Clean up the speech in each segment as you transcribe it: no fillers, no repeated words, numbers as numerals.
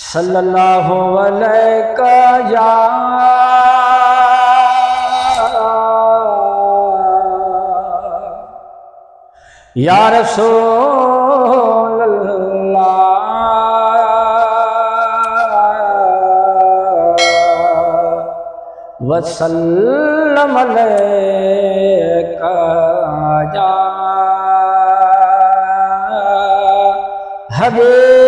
सल्लल्लाहु अलैका या रसूल अल्लाह वसल्लम अलैका या हबीब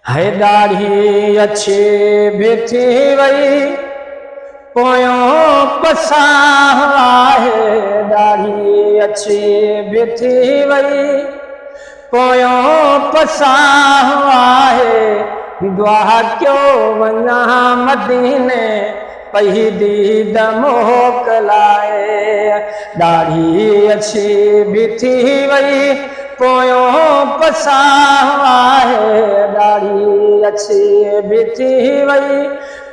है दाढ़ी अच्छी बिथी वही पोयों पसाह है दाढ़ी अच्छी बिथी वही पोयों पसाह है दुआ क्यों वना मदीने पही दीद मोकलाए दाढ़ी अच्छी बिथी वही पोयों पसाह है दाढ़ी अच्छी बिथी वही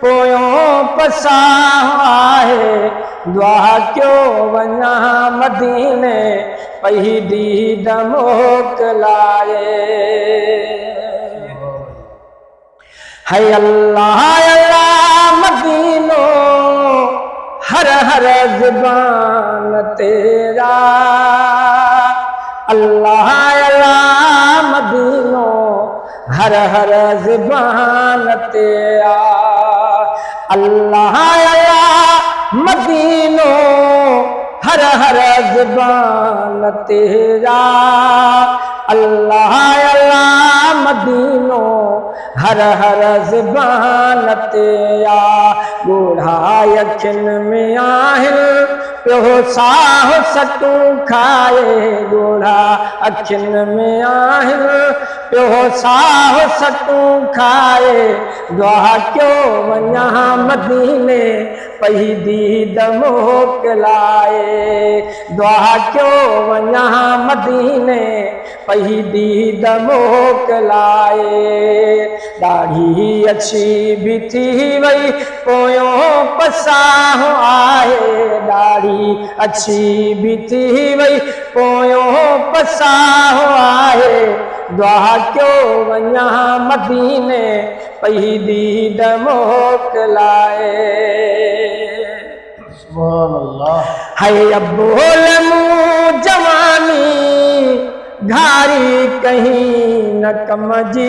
पोयों पसाह है दुआ क्यों वना मदीने पही दीद मोकलाए है अल्लाह अल्लाह मदीनो हर हर ज़ुबान तेरा अल्लाह अल्लाह मदीनो हर हर ज़ुबान तेरा अल्लाह अल्लाह मदीनो हर हर ज़ुबान तेरा अल्लाह अल्लाह मदीनो हर हर ज़ुबान तेरा बूढ़ा यखिन में आहिल प्यो साह सटू खाए बूढ़ा अखिन में आहिल प्यो साह सटू खाए दुआ क्यों वना मदीने पही दीद मोकलाए दुआ क्यों वना मदीने पही दीद मोकलाए दाढ़ी अच्छी बिथी वही पोयों पसाह आए दाढ़ी अच्छी बिथी वही पोयों पसाह आए दुआ क्यों वना मदीने पही दीद मोकलाए है अब बोल मुँह जवानी घारी कहीं न कमजी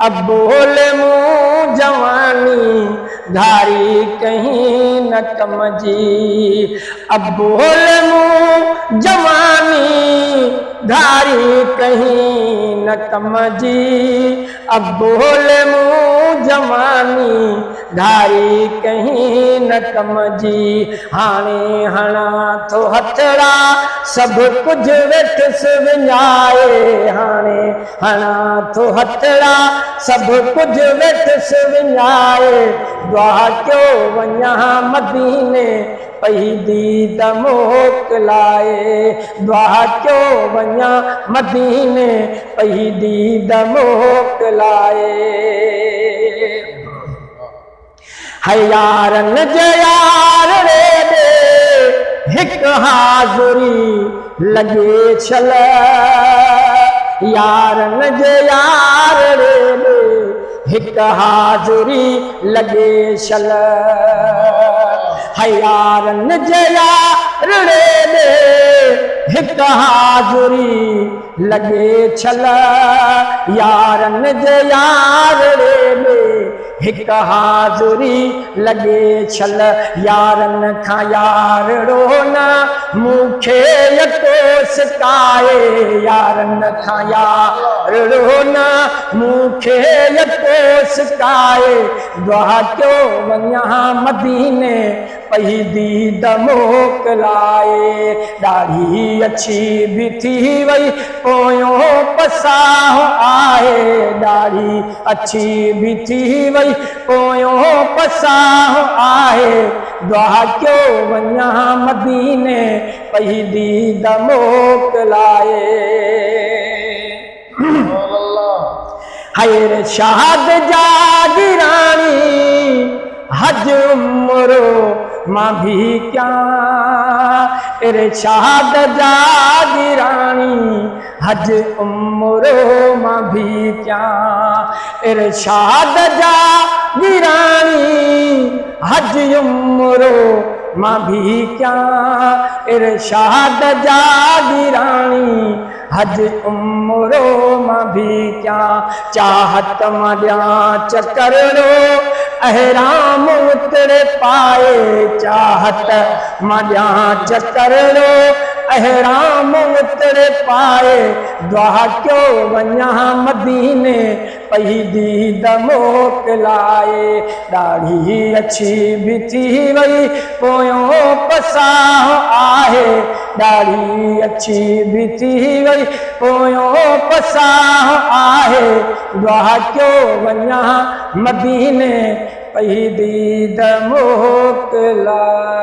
अब बोल मुँह जवानी घारी कहीं न कमजी अब बोल मुँह जवानी घारी कहीं न कमजी अब बोल मुँह जवानी घारी कहीं न कमजी हाणे हणा तो हथड़ा सब कुछ वेठ विञाए हाणे हणा तो हथड़ा सब कुछ वेठ विञाए दुआ क्यों वना मदीने पही दीद मोकलाए दुआ क्यों वना मदीने पही दीद मोकलाए है यारन जे यार रे दे हिक हाज़ुरी लगे छल यारन जे यार रे दे हिक हाज़ुरी लगे छल है यारन जे यार रे दे हिक हाज़ुरी लगे छल यारन जे यार रे दे हिक हाज़ुरी लगे छल यारन खां यार रोना मूंखे यको सिकाए यारन खां यार रोना मूंखे यको सिकाए दुआ क्यों वना मदीने पही दीद मोकलाए दाढ़ी अच्छी बिथी वही पोयों पसाह आए दाढ़ी अच्छी बिथी वही पोयों पसाह आए दुआ क्यों वना मदीने पही दीद मोकलाए है शाद जागरानी हज उम्रो मां भी क्या इरशाद जागिरानी हज उम्रो मां भी क्या इरशाद जागिरानी हज उम्रो मां भी क्या इरशाद जागिरानी हज उम्रो मां भी क्या चाहत मरिया चकरो अहराम उतरे पाए चाहत मरिया चकरो अहराम उतरे पाए दुआ क्यों वञा मदीने पई दीद मोकिलाए ॾाढी अछी बि थी वई पोयों पसाह आहे ॾाढी अछी बि थी वई पोयों पसाह आहे दुआ क्यों वञा मदीने पई दीद मोकिलाए।